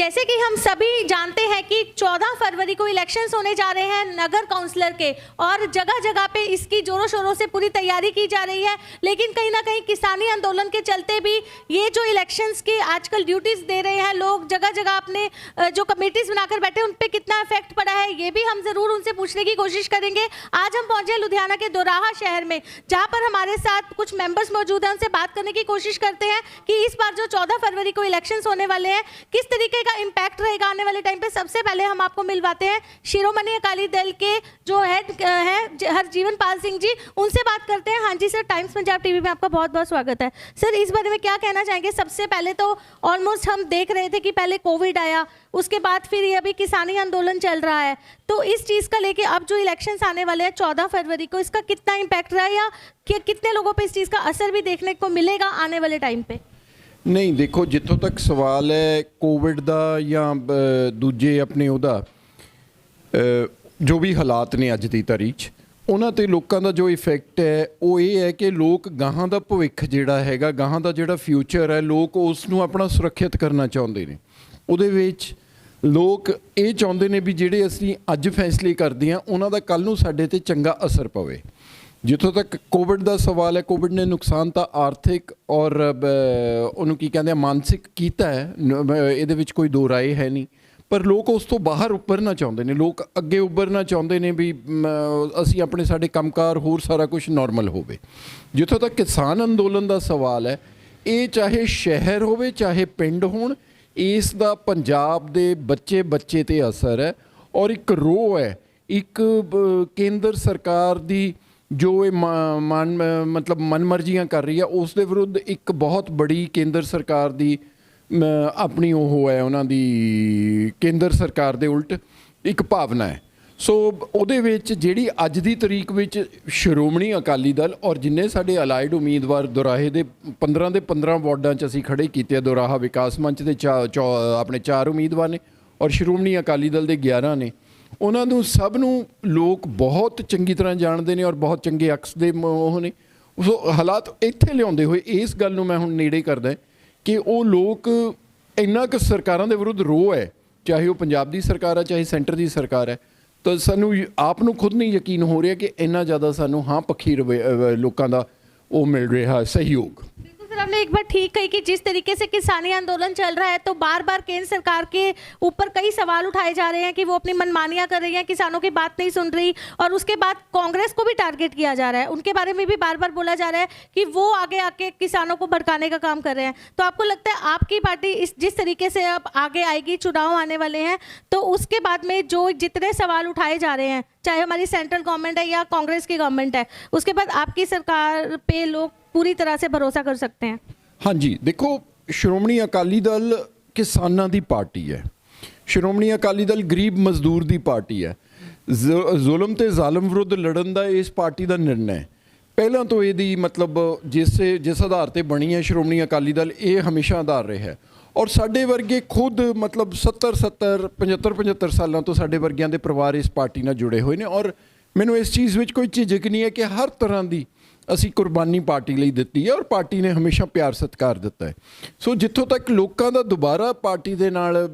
जैसे कि हम सभी जानते हैं कि 14 फरवरी को इलेक्शंस होने जा रहे हैं नगर काउंसलर के, और जगह जगह पे इसकी जोरों शोरों से पूरी तैयारी की जा रही है। लेकिन कहीं ना कहीं किसानी आंदोलन के चलते भी ये जो इलेक्शंस की आजकल ड्यूटीज दे रहे हैं लोग, जगह जगह अपने जो कमेटीज बनाकर बैठे हैं, उन पर कितना इफेक्ट पड़ा है ये भी हम जरूर उनसे पूछने की कोशिश करेंगे। आज हम पहुंचे लुधियाना के दोराहा शहर में, जहां पर हमारे साथ कुछ मेंबर्स मौजूद हैं। उनसे बात करने की कोशिश करते हैं कि इस बार जो 14 फरवरी को इलेक्शंस होने वाले हैं किस तरीके का इम्पैक्ट रहेगा आने वाले टाइम पे। सबसे पहले हम आपको मिलवाते हैं शिरोमणि अकाली दल के जो हेड हैं हरजीवन पाल सिंह जी, उनसे बात करते हैं। हाँ जी सर, टाइम्स पंजाब टीवी में आपका बहुत बहुत स्वागत है। सर, इस बारे में क्या कहना चाहेंगे? सबसे पहले तो ऑलमोस्ट हम देख रहे थे कि पहले कोविड आया, उसके बाद फिर ये अभी किसानी आंदोलन चल रहा है, तो इस चीज़ का लेके अब जो इलेक्शंस आने वाले हैं 14 फरवरी को, इसका कितना इम्पैक्ट रहा या कितने लोगों पर इस चीज़ का असर भी देखने को मिलेगा आने वाले टाइम पे? नहीं, देखो, जितों तक सवाल है कोविड ਦਾ ਜਾਂ ਦੂਜੇ ਆਪਣੇ ਉਹਦਾ ਜੋ ਵੀ ਹਾਲਾਤ ਨੇ ਅੱਜ ਦੀ ਤਾਰੀਖ 'ਚ, ਉਹਨਾਂ 'ਤੇ ਲੋਕਾਂ ਦਾ ਜੋ ਇਫੈਕਟ ਹੈ ਉਹ ਇਹ ਹੈ ਕਿ ਲੋਕ ਗਾਹਾਂ ਦਾ ਭਵਿੱਖ ਜਿਹੜਾ ਹੈਗਾ, ਗਾਹਾਂ ਦਾ ਜਿਹੜਾ ਫਿਊਚਰ ਹੈ, ਲੋਕ ਉਸ ਨੂੰ ਆਪਣਾ ਸੁਰੱਖਿਅਤ ਕਰਨਾ ਚਾਹੁੰਦੇ ਨੇ। ਉਹਦੇ ਵਿੱਚ ਲੋਕ ਇਹ ਚਾਹੁੰਦੇ ਨੇ ਵੀ ਜਿਹੜੇ ਅਸੀਂ ਅੱਜ ਫੈਸਲੇ ਕਰਦੇ ਹਾਂ ਉਹਨਾਂ ਦਾ ਕੱਲ੍ਹ ਨੂੰ ਸਾਡੇ 'ਤੇ ਚੰਗਾ ਅਸਰ ਪਵੇ। ਜਿੱਥੋਂ ਤੱਕ ਕੋਵਿਡ ਦਾ ਸਵਾਲ ਹੈ, ਕੋਵਿਡ ਨੇ ਨੁਕਸਾਨ ਤਾਂ ਆਰਥਿਕ ਔਰ ਉਹਨੂੰ ਕੀ ਕਹਿੰਦੇ ਆ ਮਾਨਸਿਕ ਕੀਤਾ ਹੈ, ਇਹਦੇ ਵਿੱਚ ਕੋਈ ਦੋ ਰਾਏ ਹੈ ਨਹੀਂ, ਪਰ ਲੋਕ ਉਸ ਤੋਂ ਬਾਹਰ ਉੱਭਰਨਾ ਚਾਹੁੰਦੇ ਨੇ, ਲੋਕ ਅੱਗੇ ਉੱਭਰਨਾ ਚਾਹੁੰਦੇ ਨੇ ਵੀ ਅਸੀਂ ਆਪਣੇ ਸਾਡੇ ਕੰਮਕਾਰ ਹੋਰ ਸਾਰਾ ਕੁਝ ਨਾਰਮਲ ਹੋਵੇ। ਜਿੱਥੋਂ ਤੱਕ ਕਿਸਾਨ ਅੰਦੋਲਨ ਦਾ ਸਵਾਲ ਹੈ, ਇਹ ਚਾਹੇ ਸ਼ਹਿਰ ਹੋਵੇ ਚਾਹੇ ਪਿੰਡ ਹੋਣ, ਇਸ ਦਾ ਪੰਜਾਬ ਦੇ ਬੱਚੇ 'ਤੇ ਅਸਰ ਹੈ। ਔਰ ਇੱਕ ਰੋਹ ਹੈ, ਇੱਕ ਕੇਂਦਰ ਸਰਕਾਰ ਦੀ ਜੋ ਇਹ ਮਤਲਬ ਮਨਮਰਜ਼ੀਆਂ ਕਰ ਰਹੀ ਹੈ, ਉਸ ਦੇ ਵਿਰੁੱਧ ਇੱਕ ਬਹੁਤ ਬੜੀ ਕੇਂਦਰ ਸਰਕਾਰ ਦੀ ਆਪਣੀ ਉਹ ਹੈ, ਉਹਨਾਂ ਦੀ ਕੇਂਦਰ ਸਰਕਾਰ ਦੇ ਉਲਟ ਇੱਕ ਭਾਵਨਾ ਹੈ। ਸੋ ਉਹਦੇ ਵਿੱਚ ਜਿਹੜੀ ਅੱਜ ਦੀ ਤਰੀਕ ਵਿੱਚ ਸ਼੍ਰੋਮਣੀ ਅਕਾਲੀ ਦਲ ਔਰ ਜਿੰਨੇ ਸਾਡੇ ਅਲਾਈਡ ਉਮੀਦਵਾਰ ਦੁਰਾਹੇ ਦੇ 15 ਦੇ 15 ਵਾਰਡਾਂ 'ਚ ਅਸੀਂ ਖੜੇ ਕੀਤੇ ਆ, ਦੁਰਾਹਾ ਵਿਕਾਸ ਮੰਚ ਦੇ ਆਪਣੇ 4 ਉਮੀਦਵਾਰ ਨੇ ਔਰ ਸ਼੍ਰੋਮਣੀ ਅਕਾਲੀ ਦਲ ਦੇ 11 ਨੇ। ਉਹਨਾਂ ਨੂੰ ਸਭ ਨੂੰ ਲੋਕ ਬਹੁਤ ਚੰਗੀ ਤਰ੍ਹਾਂ ਜਾਣਦੇ ਨੇ ਔਰ ਬਹੁਤ ਚੰਗੇ ਅਕਸ ਦੇ ਉਹ ਨੇ। ਸੋ ਹਾਲਾਤ ਇੱਥੇ ਲਿਆਉਂਦੇ ਹੋਏ ਇਸ ਗੱਲ ਨੂੰ ਮੈਂ ਹੁਣ ਨੇੜੇ ਕਰਦਾ ਕਿ ਉਹ ਲੋਕ ਇੰਨਾ ਕੁ ਸਰਕਾਰਾਂ ਦੇ ਵਿਰੁੱਧ ਰੋਹ ਹੈ, ਚਾਹੇ ਉਹ ਪੰਜਾਬ ਦੀ ਸਰਕਾਰ ਹੈ ਚਾਹੇ ਸੈਂਟਰ ਦੀ ਸਰਕਾਰ ਹੈ, ਤਾਂ ਸਾਨੂੰ ਆਪ ਨੂੰ ਖੁਦ ਨਹੀਂ ਯਕੀਨ ਹੋ ਰਿਹਾ ਕਿ ਇੰਨਾ ਜ਼ਿਆਦਾ ਸਾਨੂੰ ਹਾਂ ਪੱਖੀ ਲੋਕਾਂ ਦਾ ਉਹ ਮਿਲ ਰਿਹਾ सहयोग। सर, आपने एक बार ठीक कही कि जिस तरीके से किसानी आंदोलन चल रहा है तो बार बार केंद्र सरकार के ऊपर कई सवाल उठाए जा रहे हैं कि वो अपनी मनमानियां कर रही है, किसानों की बात नहीं सुन रही, और उसके बाद कांग्रेस को भी टारगेट किया जा रहा है, उनके बारे में भी बार बार बोला जा रहा है कि वो आगे आके किसानों को भड़काने का काम कर रहे हैं। तो आपको लगता है आपकी पार्टी जिस तरीके से अब आगे आएगी, चुनाव आने वाले हैं, तो उसके बाद में जो जितने सवाल उठाए जा रहे हैं, चाहे हमारी सेंट्रल गवर्नमेंट है या कांग्रेस की गवर्नमेंट है, उसके बाद आपकी सरकार पे लोग पूरी तरह से भरोसा कर सकते हैं? हाँ जी, देखो, ਸ਼੍ਰੋਮਣੀ ਅਕਾਲੀ ਦਲ ਕਿਸਾਨਾਂ ਦੀ ਪਾਰਟੀ ਹੈ, ਸ਼੍ਰੋਮਣੀ ਅਕਾਲੀ ਦਲ ਗਰੀਬ ਮਜ਼ਦੂਰ ਦੀ ਪਾਰਟੀ ਹੈ। ਜ਼ੁਲਮ ਤੇ ਜ਼ਾਲਮ ਵਿਰੁੱਧ ਲੜਨ ਦਾ ਇਸ ਪਾਰਟੀ ਦਾ ਨਿਰਣਾ ਹੈ। ਪਹਿਲਾਂ ਤੋਂ ਇਹਦੀ ਮਤਲਬ ਜਿਸ ਆਧਾਰ 'ਤੇ ਬਣੀ ਹੈ ਸ਼੍ਰੋਮਣੀ ਅਕਾਲੀ ਦਲ, ਇਹ ਹਮੇਸ਼ਾ ਆਧਾਰ ਰਿਹਾ ਹੈ। ਔਰ ਸਾਡੇ ਵਰਗੇ ਖੁਦ ਮਤਲਬ 75 ਸਾਲਾਂ ਤੋਂ ਸਾਡੇ ਵਰਗਿਆਂ ਦੇ ਪਰਿਵਾਰ ਇਸ ਪਾਰਟੀ ਨਾਲ ਜੁੜੇ ਹੋਏ ਨੇ। ਔਰ ਮੈਨੂੰ ਇਸ ਚੀਜ਼ ਵਿੱਚ ਕੋਈ ਝਿਜਕ ਨਹੀਂ ਹੈ ਕਿ ਹਰ ਤਰ੍ਹਾਂ ਦੀ ਅਸੀਂ ਕੁਰਬਾਨੀ ਪਾਰਟੀ ਲਈ ਦਿੱਤੀ ਹੈ ਔਰ ਪਾਰਟੀ ਨੇ ਹਮੇਸ਼ਾ ਪਿਆਰ ਸਤਿਕਾਰ ਦਿੱਤਾ ਹੈ। ਸੋ ਜਿੱਥੋਂ ਤੱਕ ਲੋਕਾਂ ਦਾ ਦੁਬਾਰਾ ਪਾਰਟੀ ਦੇ ਨਾਲ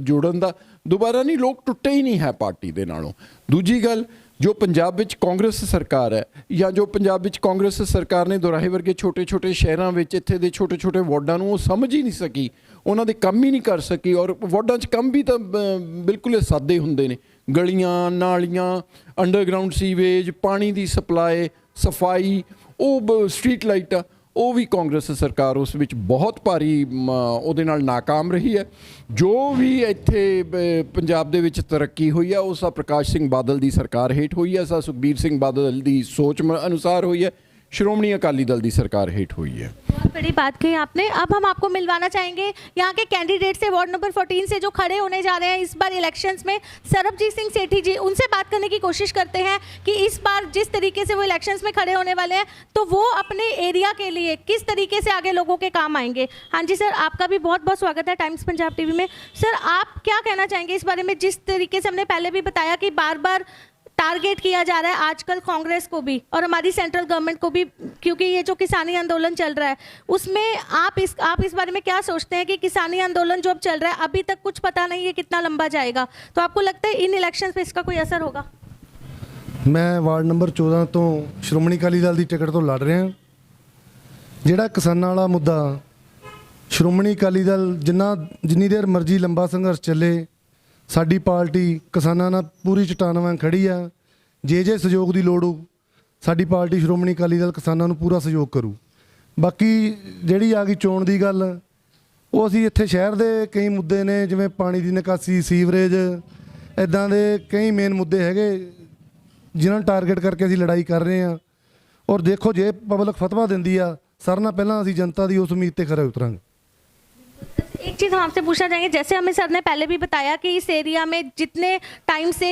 ਜੁੜਨ ਦਾ, ਦੁਬਾਰਾ ਨਹੀਂ, ਲੋਕ ਟੁੱਟੇ ਹੀ ਨਹੀਂ ਹੈ ਪਾਰਟੀ ਦੇ ਨਾਲੋਂ। ਦੂਜੀ ਗੱਲ, ਜੋ ਪੰਜਾਬ ਵਿੱਚ ਕਾਂਗਰਸ ਸਰਕਾਰ ਹੈ ਜਾਂ ਜੋ ਪੰਜਾਬ ਵਿੱਚ ਕਾਂਗਰਸ ਸਰਕਾਰ ਨੇ ਦੁਰਾਹੇ ਵਰਗੇ ਛੋਟੇ ਛੋਟੇ ਸ਼ਹਿਰਾਂ ਵਿੱਚ ਇੱਥੇ ਦੇ ਛੋਟੇ ਛੋਟੇ ਵਾਰਡਾਂ ਨੂੰ ਉਹ ਸਮਝ ਹੀ ਨਹੀਂ ਸਕੀ, ਉਹਨਾਂ ਦੇ ਕੰਮ ਹੀ ਨਹੀਂ ਕਰ ਸਕੀ। ਔਰ ਵਾਰਡਾਂ 'ਚ ਕੰਮ ਵੀ ਤਾਂ ਬਿਲਕੁਲ ਸਾਦੇ ਹੁੰਦੇ ਨੇ, ਗਲੀਆਂ ਨਾਲੀਆਂ, ਅੰਡਰਗਰਾਊਂਡ ਸੀਵੇਜ, ਪਾਣੀ ਦੀ ਸਪਲਾਈ, ਸਫਾਈ, ਉਹ ਸਟਰੀਟ ਲਾਈਟਾਂ, ਉਹ ਵੀ ਕਾਂਗਰਸ ਸਰਕਾਰ ਉਸ ਵਿੱਚ ਬਹੁਤ ਭਾਰੀ ਉਹਦੇ ਨਾਲ ਨਾਕਾਮ ਰਹੀ ਹੈ। ਜੋ ਵੀ ਇੱਥੇ ਪੰਜਾਬ ਦੇ ਵਿੱਚ ਤਰੱਕੀ ਹੋਈ ਹੈ ਉਹ ਸਾ ਪ੍ਰਕਾਸ਼ ਸਿੰਘ ਬਾਦਲ ਦੀ ਸਰਕਾਰ ਹੇਠ ਹੋਈ ਹੈ, ਸਾ ਸੁਖਬੀਰ ਸਿੰਘ ਬਾਦਲ ਦੀ ਸੋਚ ਅਨੁਸਾਰ ਹੋਈ ਹੈ, श्रोमणी अकाली दल की सरकार हेठ हुई है। बहुत बड़ी बात कही आपने। अब हम आपको मिलवाना चाहेंगे यहाँ के कैंडिडेट से, वार्ड नंबर 14 से जो खड़े होने जा रहे हैं इस बार इलेक्शंस में, सरबजीत सिंह सेठी जी, उनसे बात करने की कोशिश करते हैं कि इस बार जिस तरीके से वो इलेक्शंस में खड़े होने वाले हैं तो वो अपने एरिया के लिए किस तरीके से आगे लोगों के काम आएंगे। हाँ जी सर, आपका भी बहुत बहुत स्वागत है टाइम्स पंजाब टीवी में। सर, आप क्या कहना चाहेंगे इस बारे में? जिस तरीके से हमने पहले भी बताया कि बार बार टारगेट किया जा रहा है आजकल कांग्रेस को भी और हमारी सेंट्रल गवर्नमेंट को भी, क्योंकि ये जो किसानी आंदोलन चल रहा है उसमें आप इस बारे में क्या सोचते हैं कि किसानी आंदोलन जो अब चल रहा है अभी तक कुछ पता नहीं है कितना लंबा जाएगा, तो आपको लगता है इन इलेक्शन पे इसका कोई असर होगा? मैं ਵਾਰਡ ਨੰਬਰ 14 ਤੋਂ ਸ਼੍ਰੋਮਣੀ ਅਕਾਲੀ ਦਲ ਦੀ ਟਿਕਟ ਤੋਂ ਲੜ ਰਿਹਾ। ਜਿਹੜਾ ਕਿਸਾਨਾਂ ਵਾਲਾ ਮੁੱਦਾ, ਸ਼੍ਰੋਮਣੀ ਅਕਾਲੀ ਦਲ ਜਿੰਨੀ ਦੇਰ ਮਰਜ਼ੀ ਲੰਬਾ ਸੰਘਰਸ਼ ਚੱਲੇ, ਸਾਡੀ ਪਾਰਟੀ ਕਿਸਾਨਾਂ ਨਾਲ ਪੂਰੀ ਚਟਾਨ ਵਾਂਗ ਖੜੀ ਆ। ਜੇ ਸਹਿਯੋਗ ਦੀ ਲੋੜ ਹੋ, ਸਾਡੀ ਪਾਰਟੀ ਸ਼੍ਰੋਮਣੀ ਅਕਾਲੀ ਦਲ ਕਿਸਾਨਾਂ ਨੂੰ ਪੂਰਾ ਸਹਿਯੋਗ ਕਰੂ। ਬਾਕੀ ਜਿਹੜੀ ਆ ਗਈ ਚੋਣ ਦੀ ਗੱਲ, ਉਹ ਅਸੀਂ ਇੱਥੇ ਸ਼ਹਿਰ ਦੇ ਕਈ ਮੁੱਦੇ ਨੇ, ਜਿਵੇਂ ਪਾਣੀ ਦੀ ਨਿਕਾਸੀ, ਸੀਵਰੇਜ, ਇੱਦਾਂ ਦੇ ਕਈ ਮੇਨ ਮੁੱਦੇ ਹੈਗੇ ਜਿਨ੍ਹਾਂ ਨੂੰ ਟਾਰਗੇਟ ਕਰਕੇ ਅਸੀਂ ਲੜਾਈ ਕਰ ਰਹੇ ਹਾਂ। ਔਰ ਦੇਖੋ, ਜੇ ਪਬਲਿਕ ਫਤਵਾ ਦਿੰਦੀ ਆ, ਸਾਰਿਆਂ ਨਾਲ ਪਹਿਲਾਂ ਅਸੀਂ ਜਨਤਾ ਦੀ ਉਸ ਉਮੀਦ ਤੇ ਖਰੇ ਉਤਰਾਂਗੇ। एक चीज़ हम आपसे पूछना चाहेंगे, जैसे हमें सर ने पहले भी बताया कि इस एरिया में जितने टाइम से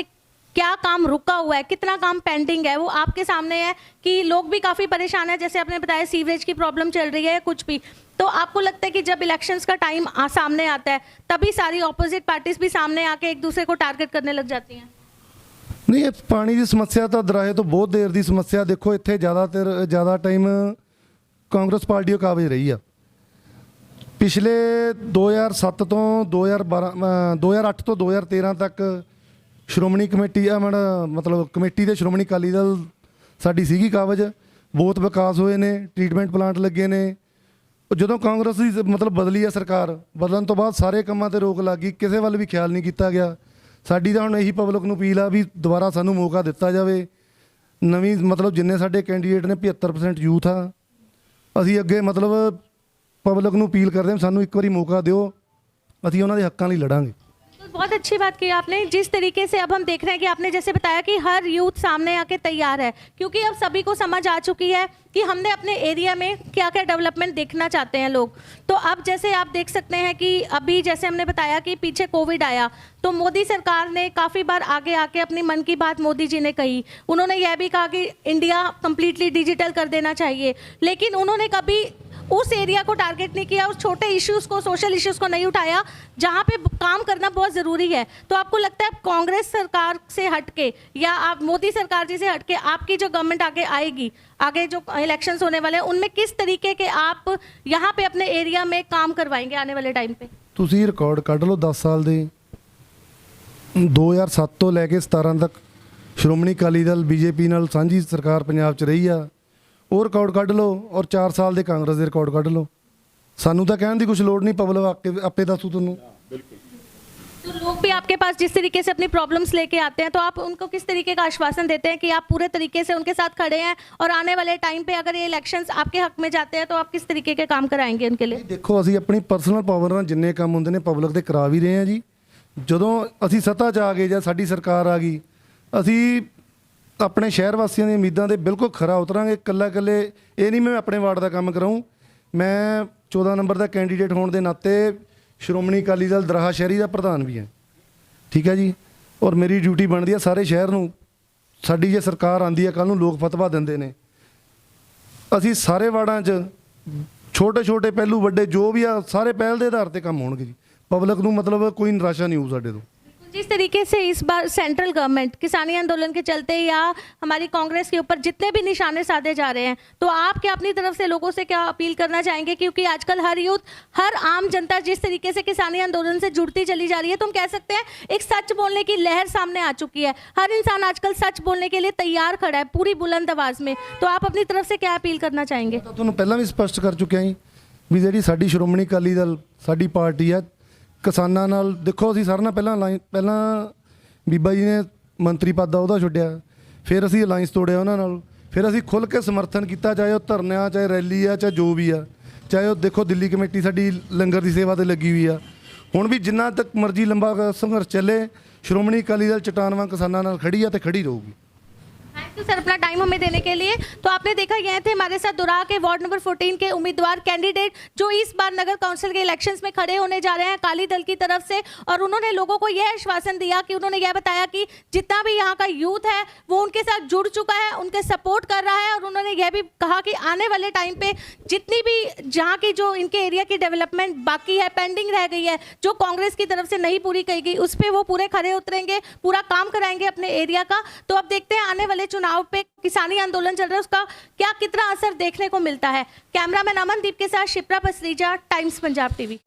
क्या काम रुका हुआ है, कितना काम पेंडिंग है, वो आपके सामने है कि लोग भी काफ़ी परेशान है। जैसे आपने बताया सीवरेज की प्रॉब्लम चल रही है, कुछ भी, तो आपको लगता है कि जब इलेक्शंस का टाइम सामने आता है तभी सारी ऑपोजिट पार्टीज भी सामने आके एक दूसरे को टारगेट करने लग जाती हैं? नहीं, ये पानी की समस्या तो दराहे तो बहुत देर की समस्या। देखो, इतने ज़्यादा टाइम कांग्रेस पार्टी काबज रही है। पिछले 2007 तो 2008 तो 2013 तक श्रोमणी कमेटी मतलब कमेटी ਦੇ श्रोमणी अकाली दल साडी सीगी काबज। बहुत विकास होए ने, ट्रीटमेंट प्लांट लगे ने। ਜਦੋਂ ਕਾਂਗਰਸ ਦੀ मतलब ਬਦਲੀ ਹੈ ਸਰਕਾਰ, ਬਦਲਣ ਤੋਂ ਬਾਅਦ ਸਾਰੇ ਕੰਮਾਂ ਤੇ ਰੋਕ ਲੱਗ ਗਈ, ਕਿਸੇ ਵੱਲ ਵੀ ਖਿਆਲ ਨਹੀਂ ਕੀਤਾ ਗਿਆ। ਸਾਡੀ ਤਾਂ ਹੁਣ ਇਹੀ ਪਬਲਿਕ ਨੂੰ ਅਪੀਲ ਆ ਵੀ ਦੁਬਾਰਾ ਸਾਨੂੰ ਮੌਕਾ ਦਿੱਤਾ ਜਾਵੇ। ਨਵੀਂ मतलब ਜਿੰਨੇ ਸਾਡੇ ਕੈਂਡੀਡੇਟ ਨੇ 75% ਯੂਥ ਆ। ਅਸੀਂ ਅੱਗੇ मतलब ਪਬਲਿਕ ਨੂੰ ਅਪੀਲ ਕਰਦੇ ਹਾਂ ਸਾਨੂੰ ਇੱਕ ਵਾਰੀ ਮੌਕਾ ਦਿਓ, ਅਸੀਂ ਉਹਨਾਂ ਦੇ ਹੱਕਾਂ ਲਈ ਲੜਾਂਗੇ। तो बहुत अच्छी बात की आपने। जिस तरीके से अब हम देख रहे हैं कि आपने जैसे बताया कि हर यूथ सामने आके तैयार है, क्योंकि अब सभी को समझ आ चुकी है कि हमने अपने एरिया में क्या क्या डेवलपमेंट देखना चाहते हैं लोग। तो अब जैसे आप देख सकते हैं कि अभी जैसे हमने बताया कि पीछे कोविड आया तो मोदी सरकार ने काफ़ी बार आगे आके अपनी मन की बात मोदी जी ने कही। उन्होंने यह भी कहा कि इंडिया कम्प्लीटली डिजिटल कर देना चाहिए, लेकिन उन्होंने कभी उस एरिया को टारगेट नहीं किया, उस छोटे इश्यूज़ को, सोशल इश्यूज़ को नहीं उठाया जहाँ पे काम करना बहुत ज़रूरी है। तो आपको लगता है कांग्रेस सरकार से हटके या आप मोदी सरकार जी से हटके आपकी जो गवर्नमेंट आगे आएगी, आगे जो इलेक्शंस होने वाले हैं, उनमें किस तरीके के आप यहाँ पे अपने एरिया में काम करवाएंगे आने वाले टाइम पे? ਤੁਸੀਂ ਰਿਕਾਰਡ ਕੱਢ ਲਓ 10 ਸਾਲ ਦੇ, 2007 ਤੋਂ ਲੈ ਕੇ 17 ਤੱਕ ਸ਼੍ਰੋਮਣੀ ਅਕਾਲੀ ਦਲ ਬੀਜੇਪੀ ਨਾਲ ਸਾਂਝੀ ਸਰਕਾਰ ਪੰਜਾਬ 'ਚ ਰਹੀ ਆ। ਉਹ ਰਿਕਾਰਡ ਕੱਢ ਲਓ ਔਰ 4 ਸਾਲ ਦੇ ਕਾਂਗਰਸ ਦੇ ਰਿਕਾਰਡ ਕੱਢ ਲਓ। ਸਾਨੂੰ ਤਾਂ ਕਹਿਣ ਦੀ ਕੁਝ ਲੋੜ ਨਹੀਂ, ਪਬਲਿਕ ਆਪੇ ਦੱਸੂ ਤੁਹਾਨੂੰ। तो लोग भी आपके पास जिस तरीके से अपनी प्रॉब्लम्स लेके आते हैं, तो आप उनको किस तरीके का आश्वासन देते हैं कि आप पूरे तरीके से उनके साथ खड़े हैं और आने वाले टाइम पे अगर ये इलेक्शंस आपके हक में जाते हैं तो आप किस तरीके के काम कराएंगे उनके लिए? ਦੇਖੋ, ਅਸੀਂ ਆਪਣੀ ਪਰਸਨਲ ਪਾਵਰ ਨਾਲ ਜਿੰਨੇ ਕੰਮ ਹੁੰਦੇ ਨੇ ਪਬਲਿਕ ਦੇ ਕਰਾ ਵੀ ਰਹੇ ਹਾਂ ਜੀ। ਜਦੋਂ ਅਸੀਂ ਸੱਤਾ 'ਚ ਆ ਗਏ ਜਾਂ ਸਾਡੀ ਸਰਕਾਰ ਆ ਗਈ, ਅਸੀਂ ਆਪਣੇ ਸ਼ਹਿਰ ਵਾਸੀਆਂ ਦੀਆਂ ਉਮੀਦਾਂ ਦੇ ਬਿਲਕੁਲ ਖਰਾ ਉਤਰਾਂਗੇ। ਇਕੱਲੇ ਇਹ ਨਹੀਂ ਮੈਂ ਆਪਣੇ ਵਾਰਡ ਦਾ ਕੰਮ ਕਰਾਊਂ, ਮੈਂ 14 ਨੰਬਰ ਦਾ ਕੈਂਡੀਡੇਟ ਹੋਣ ਦੇ ਨਾਤੇ ਸ਼੍ਰੋਮਣੀ ਅਕਾਲੀ ਦਲ ਦਰਾਹਾ ਸ਼ਹਿਰੀ ਦਾ ਪ੍ਰਧਾਨ ਵੀ ਹੈ, ਠੀਕ ਹੈ ਜੀ। ਔਰ ਮੇਰੀ ਡਿਊਟੀ ਬਣਦੀ ਹੈ ਸਾਰੇ ਸ਼ਹਿਰ ਨੂੰ। ਸਾਡੀ ਜੇ ਸਰਕਾਰ ਆਉਂਦੀ ਹੈ ਕੱਲ੍ਹ ਨੂੰ, ਲੋਕ ਫਤਵਾ ਦਿੰਦੇ ਨੇ, ਅਸੀਂ ਸਾਰੇ ਵਾਰਡਾਂ 'ਚ ਛੋਟੇ ਪਹਿਲੂ ਵੱਡੇ ਜੋ ਵੀ ਆ ਸਾਰੇ ਪਹਿਲ ਦੇ ਆਧਾਰ ਤੇ ਕੰਮ ਹੋਣਗੇ ਜੀ। ਪਬਲਿਕ ਨੂੰ मतलब ਕੋਈ ਨਿਰਾਸ਼ਾ ਨਹੀਂ ਹੋਊ ਸਾਡੇ ਤੋਂ। जिस तरीके से इस बार सेंट्रल गवर्नमेंट किसानी आंदोलन के चलते या हमारी कांग्रेस के ऊपर जितने भी निशाने साधे जा रहे हैं, तो आप क्या अपनी तरफ से लोगों से क्या अपील करना चाहेंगे? क्योंकि आजकल हर यूथ, हर आम जनता जिस तरीके से किसानी आंदोलन से जुड़ती चली जा रही है, तो हम कह सकते हैं एक सच बोलने की लहर सामने आ चुकी है। हर इंसान आजकल सच बोलने के लिए तैयार खड़ा है पूरी बुलंद आवाज़ में। तो आप अपनी तरफ से क्या अपील करना चाहेंगे? ਤਾਂ ਤੁਹਾਨੂੰ ਪਹਿਲਾਂ ਵੀ ਸਪਸ਼ਟ ਕਰ ਚੁੱਕਿਆ ਜੀ ਵੀ ਜਿਹੜੀ ਸਾਡੀ ਸ਼੍ਰੋਮਣੀ ਅਕਾਲੀ ਦਲ ਸਾਡੀ ਪਾਰਟੀ ਆ, ਕਿਸਾਨਾਂ ਨਾਲ ਦੇਖੋ ਅਸੀਂ ਸਾਰਿਆਂ ਨਾਲ ਪਹਿਲਾਂ ਬੀਬਾ ਜੀ ਨੇ ਮੰਤਰੀ ਪਦ ਦਾ ਉਹਦਾ ਛੱਡਿਆ, ਫਿਰ ਅਸੀਂ ਅਲਾਈਅੰਸ ਤੋੜਿਆ ਉਹਨਾਂ ਨਾਲ, ਫਿਰ ਅਸੀਂ ਖੁੱਲ੍ਹ ਕੇ ਸਮਰਥਨ ਕੀਤਾ, ਚਾਹੇ ਉਹ ਧਰਨਿਆਂ, ਚਾਹੇ ਰੈਲੀ ਆ, ਚਾਹੇ ਜੋ ਵੀ ਆ, ਚਾਹੇ ਉਹ ਦੇਖੋ ਦਿੱਲੀ ਕਮੇਟੀ ਸਾਡੀ ਲੰਗਰ ਦੀ ਸੇਵਾ 'ਤੇ ਲੱਗੀ ਹੋਈ ਆ। ਹੁਣ ਵੀ ਜਿੰਨਾ ਤੱਕ ਮਰਜ਼ੀ ਲੰਬਾ ਸੰਘਰਸ਼ ਚੱਲੇ, ਸ਼੍ਰੋਮਣੀ ਅਕਾਲੀ ਦਲ ਚਟਾਨ ਵਾਂਗ ਕਿਸਾਨਾਂ ਨਾਲ ਖੜੀ ਆ ਅਤੇ ਖੜੀ ਰਹੂਗੀ। थैंक यू सर अपना टाइम हमें देने के लिए। तो आपने देखा यह थे हमारे साथ दुराहा के वार्ड नंबर 14 के उम्मीदवार कैंडिडेट जो इस बार नगर काउंसिल के इलेक्शंस में खड़े होने जा रहे हैं अकाली दल की तरफ से। और उन्होंने लोगों को यह आश्वासन दिया कि उन्होंने यह बताया कि जितना भी यहाँ का यूथ है वो उनके साथ जुड़ चुका है, उनके सपोर्ट कर रहा है। और उन्होंने यह भी कहा कि आने वाले टाइम पे जितनी भी जहाँ की जो इनके एरिया की डेवलपमेंट बाकी है, पेंडिंग रह गई है, जो कांग्रेस की तरफ से नहीं पूरी की गई, उस पर वो पूरे खड़े उतरेंगे, पूरा काम कराएंगे अपने एरिया का। तो अब देखते हैं आने वाले चुनाव पे किसानी आंदोलन चल रहा है उसका क्या कितना असर देखने को मिलता है। कैमरामैन अमनदीप के साथ शिप्रा पसरीजा, टाइम्स पंजाब टीवी।